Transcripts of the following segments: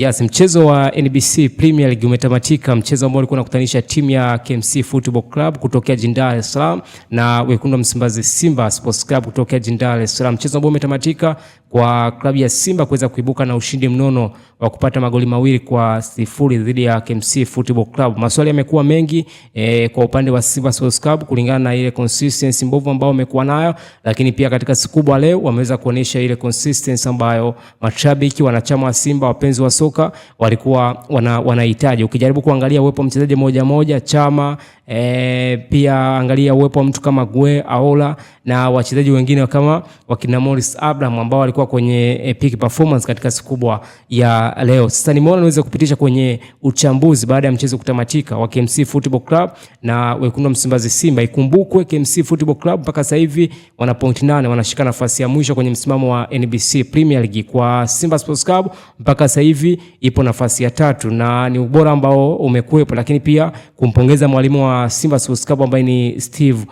Yes, mchezo wa NBC Premier League umetamatika, mchezo ambao ulikuwa unakutanisha timu ya KMC Football Club kutokea jijini Dar es Salaam na wekundu wa Msimbazi Simba Sports Club kutokea jijini Dar es Salaam. Mchezo ambao umetamatika kwa klabu ya Simba kuweza kuibuka na ushindi mnono wa kupata magoli 2-0 dhidi ya KMC Football Club. Maswali yamekuwa mengi kwa upande wa Simba Sports Club kulingana na ile consistency mbovu ambayo wamekuwa nayo, lakini pia katika siku kubwa leo wameweza kuonesha ile consistency ambayo mashabiki, wanachama wa Simba, wapenzi wa soka walikuwa wanahitaji. Ukijaribu kuangalia uwepo wa mchezaji moja Chama, pia angalia uwepo wa mtu kama Gue, Aola na wachezaji wengine kama wakina Morris Abraham ambao walikuwa kwenye peak performance katika siku kubwa ya leo. Sasa nimeona niweze kupitisha kwenye uchambuzi baada ya mchezo kutamatika wa KMC Football Club na wekundu wa Msimbazi Simba. Ikumbukwe KMC Football Club mpaka sasa hivi wana point 8, wanashika nafasi ya mwisho kwenye msimamo wa NBC Premier League. Kwa Simba Sports Club mpaka sasa hivi ipo nafasi ya 3 na ni ubora ambao umekuwepo, lakini pia kumpongeza mwalimu wa Simba Sports Club ambaye ni Steve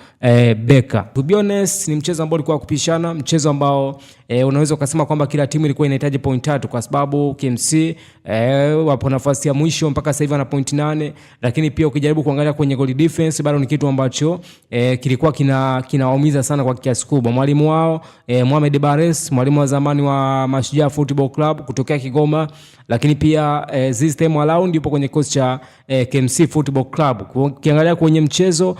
Becker. To be honest, ni mchezo ambao ulikuwa kupishana, mchezo ambao unaweza ukasema kwamba kila timu ilikuwa inahitaji point 3 kwa sababu KMC wapo nafasi ya mwisho mpaka sasa hivi wana point 8, lakini pia ukijaribu kuangalia kwenye goal defense bado ni kitu ambacho kilikuwa kinawaumiza sana kwa kiasi kubwa. Mwalimu wao Mohamed Bares, mwalimu wa zamani wa Mashujaa Football Club kutokea Kigoma, lakini pia this time around yupo kwenye coach cha KMC Football Club. Ukiangalia kwenye mchezo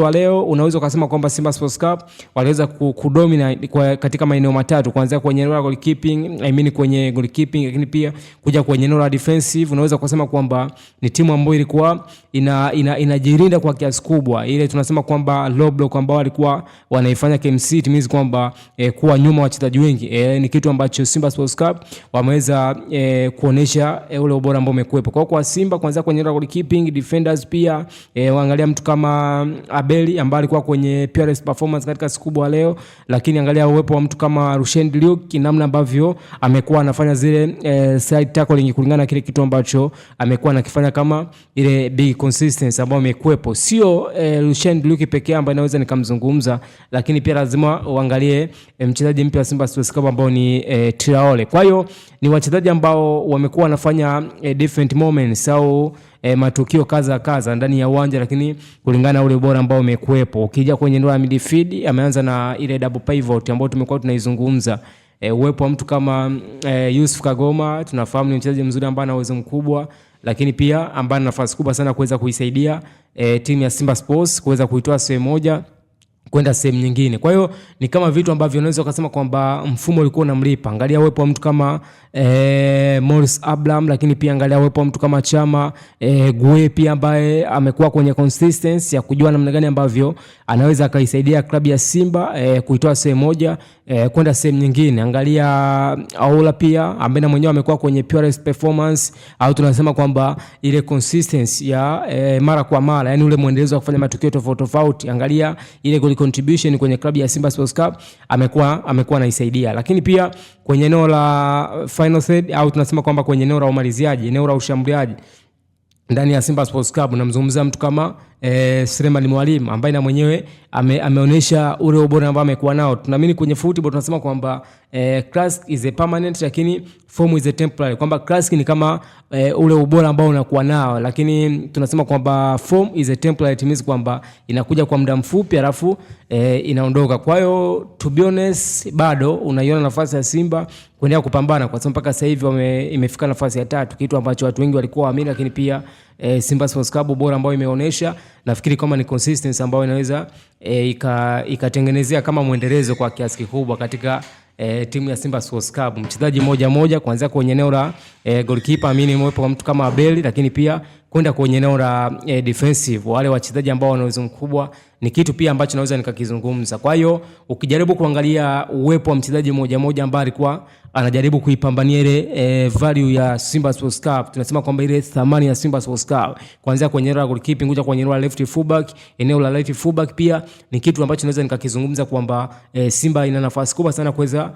wa leo unaweza kusema kwamba Simba Sports Club waliweza kudominate katika maeneo matatu, kuanzia kwenye eneo la goalkeeping, kwenye goalkeeping, lakini pia kuja kwenye eneo la defensive. Unaweza kusema kwamba ni timu ambayo ilikuwa inajirinda kwa kiasi kubwa. Ile tunasema kwamba low block ambao walikuwa wanaifanya KMC timizi kwamba kuwa nyuma wachezaji wengi ni kitu ambacho Simba Sports Club wameweza kuonesha ule ubora ambao umekuepo. Kwa Simba kuanzia kwenye eneo la goalkeeping, defenders pia waangalia mtu kama Abeli ambaye alikuwa kwenye purest performance katika siku kubwa leo, lakini angalia uwepo wa mtu kama Rushen Luke, namna ambavyo amekuwa anafanya zile side tackling kulingana na kile kitu ambacho amekuwa anakifanya kama ile big consistency ambayo imekuepo. Sio Rushen Luke pekee ambaye naweza nikamzungumza, lakini pia lazima uangalie mchezaji mpya wa Simba Sports Club ambao ni Traore. Kwa hiyo ni wachezaji ambao wamekuwa wanafanya different moments au matukio kaza ndani ya uwanja, lakini kulingana ule ubora ambao umekuepo. Ukija kwenye eneo la midfield ameanza na ile double pivot ambayo tumekuwa tunaizungumza. Uwepo wa mtu kama Yusuf Kagoma, tunafahamu ni mchezaji mzuri ambaye ana uwezo mkubwa, lakini pia ambaye ana nafasi kubwa sana kuweza kuisaidia timu ya Simba Sports kuweza kuitoa sehemu moja kwenda sehemu nyingine. Kwa hiyo ni kama vitu ambavyo unaweza kusema kwamba mfumo ulikuwa unamlipa. Angalia uwepo wa mtu kama Morris Abraham, lakini pia angalia uwepo wa mtu kama Chama, Gue pia ambaye amekuwa kwenye consistency ya kujua namna gani ambavyo anaweza akaisaidia klabu ya Simba kuitoa sehemu moja kwenda sehemu nyingine. Angalia Aola pia ambaye na mwenyewe amekuwa kwenye purest performance, au tunasema kwamba ile consistency ya mara kwa mara, yani ule muendelezo wa kufanya matukio tofauti. Angalia ile goal contribution kwenye klabu ya Simba Sports Club amekuwa anaisaidia, lakini pia kwenye eneo la final third, au tunasema kwamba kwenye eneo la umaliziaji, eneo la ushambuliaji ndani ya Simba Sports Club, namzungumzia mtu kama Suleiman Mwalimu ambaye na mwenyewe ameonyesha ule ubora ambao amekuwa nao. Tunaamini kwenye football tunasema kwamba classic is a permanent, lakini form is a temporary. Kwamba classic ni kama ule ubora ambao unakuwa nao, lakini tunasema kwamba form is a temporary, means kwamba inakuja kwa muda mfupi alafu inaondoka. Kwa hiyo to be honest, bado unaiona nafasi ya Simba kuendelea kupambana kwa sababu mpaka sasa hivi imefika nafasi ya 3, kitu ambacho watu wengi walikuwa waamini, lakini pia Simba Sports Club bora ambao imeonyesha, nafikiri kama ni consistency ambayo inaweza ikatengenezea kama muendelezo kwa kiasi kikubwa katika timu ya Simba Sports Club. Mchezaji moja kuanzia kwenye eneo la goalkeeper mwepo kwa mtu kama Abeli, lakini pia kwenda kwenye eneo la defensive, wale wachezaji ambao wana uwezo mkubwa, ni kitu pia ambacho naweza nikakizungumza. Kwa hiyo ukijaribu kuangalia uwepo wa mchezaji moja ambaye alikuwa anajaribu kuipambania ile value ya Simba Sports Club, tunasema kwamba ile thamani ya Simba Sports Club kuanzia kwenye eneo la goalkeeping kuja kwenye eneo la left fullback, eneo la right fullback, pia ni kitu ambacho naweza nikakizungumza kwamba Simba ina nafasi kubwa sana kuweza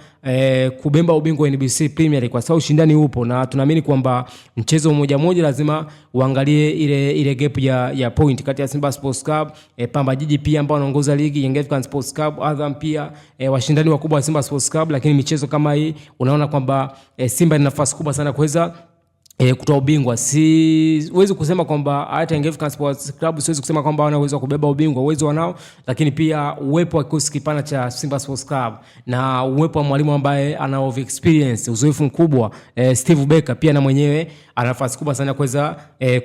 kubemba ubingwa wa NBC Premier League kwa sababu ushindani upo, na tunaamini kwamba mchezo moja lazima uangalie ile gap ya point kati ya Simba Sports Club, Pamba Jiji pia ambao wanaongoza ligi, Young Africans Sports Club, Azam pia washindani wakubwa wa Simba Sports Club. Lakini michezo kama hii unaona kwamba Simba ina nafasi kubwa sana kuweza kutoa ubingwa. Siwezi kusema kwamba hata Young Africans Sports Club siwezi kusema kwamba wana uwezo wa kubeba ubingwa, uwezo wanao, lakini pia uwepo wa kikosi kipana cha Simba Sports Club na uwepo wa mwalimu ambaye ana experience, uzoefu mkubwa, Steve Becker pia na mwenyewe ana nafasi kubwa sana kuweza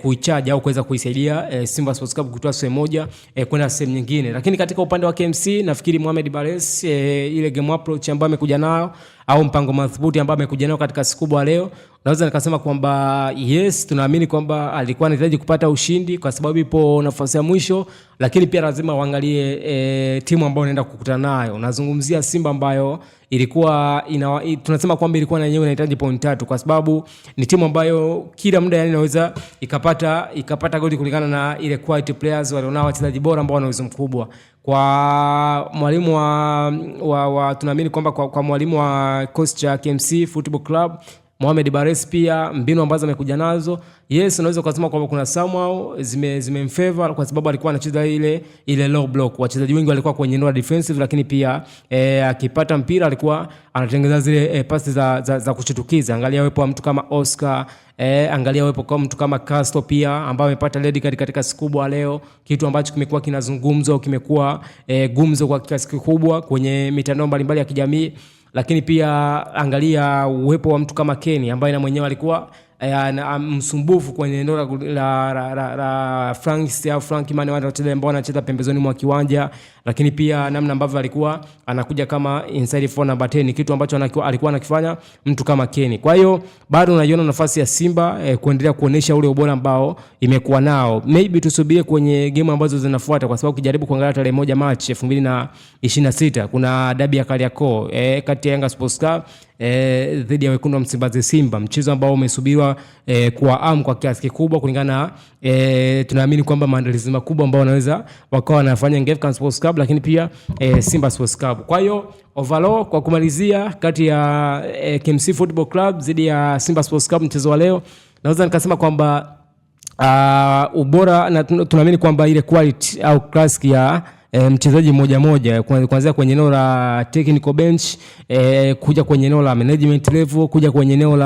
kuichaja au kuweza kuisaidia Simba Sports Club kutoa sehemu moja kwenda sehemu nyingine. Lakini katika upande wa KMC nafikiri Mohamed Bares ile game approach ambayo amekuja nayo au mpango madhubuti ambao amekuja nao katika siku kubwa leo, naweza nikasema kwamba yes, tunaamini kwamba alikuwa anahitaji kupata ushindi kwa sababu ipo nafasi ya mwisho, lakini pia lazima waangalie timu ambayo anaenda kukutana nayo. Nazungumzia Simba ambayo ilikuwa tunasema kwamba ilikuwa na yenyewe inahitaji point 3 kwa sababu ni timu ambayo kila muda yani inaweza ikapata goli kulingana na ile quality players walionao, wachezaji bora ambao wana uwezo mkubwa. Kwa mwalimu wa tunaamini kwamba kwa mwalimu wa coach cha KMC Football Club Mohamed Bares pia mbinu ambazo amekuja nazo, yes, unaweza kusema kwamba kuna somehow zimemfavor kwa sababu alikuwa anacheza ile low block. Wachezaji wengi walikuwa kwenye eneo la defensive, lakini pia akipata mpira alikuwa anatengeneza zile pasi za kushtukiza. Angalia wepo wa mtu kama Oscar, angalia wepo kwa mtu kama Castro pia ambaye amepata red card katika siku kubwa leo, kitu ambacho kimekuwa kinazungumzwa, kimekuwa gumzo kwa kiasi kikubwa kwenye mitandao mbalimbali ya kijamii. Lakini pia angalia uwepo wa mtu kama Kenny ambaye na mwenyewe alikuwa msumbufu kwenye eneo la Frank Mane, wachezaji ambao wanacheza pembezoni mwa kiwanja, lakini pia namna ambavyo alikuwa anakuja kama inside for number 10, kitu ambacho alikuwa anakifanya mtu kama Kenny. Kwa hiyo bado unaiona nafasi ya Simba kuendelea kuonesha ule ubora ambao imekuwa nao. Maybe tusubie kwenye game ambazo zinafuata, kwa sababu ukijaribu kuangalia tarehe 1 Machi 2026 kuna dabi ya Kariakoo kati ya Yanga Sports Club dhidi ya Wekundu wa Msimbazi Simba, mchezo ambao umesubiriwa kwa amu kwa kiasi kikubwa kulingana tunaamini kwamba maandalizi makubwa ambao wanaweza wakawa wanafanya Young Africans Sports Club lakini pia Simba Sports Club. Kwa hiyo overall, kwa kumalizia, kati ya KMC Football Club dhidi ya Simba Sports Club mchezo wa leo, naweza nikasema kwamba ubora na tunaamini kwamba ile quality au class ya mchezaji mmoja kuanzia kwenye eneo la technical bench kuja kwenye eneo la management level, kuja kwenye eneo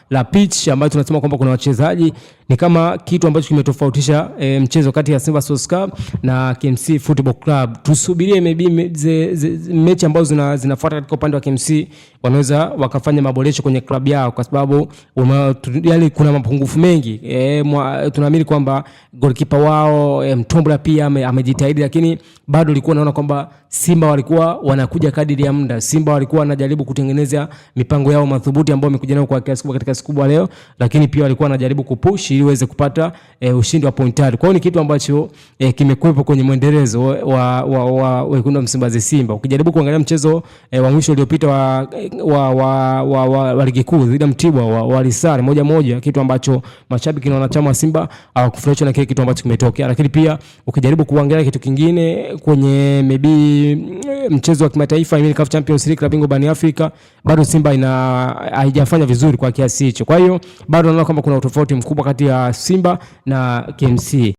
la pitch ambayo tunasema kwamba kuna wachezaji, ni kama kitu ambacho kimetofautisha mchezo kati ya Simba Sports Club na KMC Football Club. Tusubirie maybe mechi ambazo zinafuata katika upande wa KMC wanaweza wakafanya maboresho kwenye klabu yao, kwa sababu yani kuna mapungufu mengi. Tunaamini kwamba goalkeeper wao Mtombla pia amejitahidi, lakini bado ilikuwa naona kwamba Simba walikuwa wanakuja kadiri ya muda. Simba walikuwa wanajaribu kutengeneza mipango yao madhubuti ambayo wamekuja nayo kwa kiasi kubwa katika siku kubwa leo, lakini pia walikuwa wanajaribu kupush ili waweze kupata ushindi wa point 3. Kwa hiyo ni kitu ambacho kimekuwepo kwenye mwendelezo wa Wekundu wa Msimbazi Simba. Ukijaribu kuangalia mchezo wa mwisho uliopita wa ligi kuu dhidi ya Mtibwa walisare 1-1, kitu ambacho mashabiki na wanachama wa Simba hawakufurahishwa na kile kitu ambacho kimetokea. Lakini pia ukijaribu kuangalia kitu kingine kwenye maybe mchezo wa kimataifa ile CAF Champions League klabu bingwa Afrika, bado Simba haijafanya vizuri kwa kiasi hicho. Kwa hiyo bado naona kwamba kuna utofauti mkubwa kati ya Simba na KMC.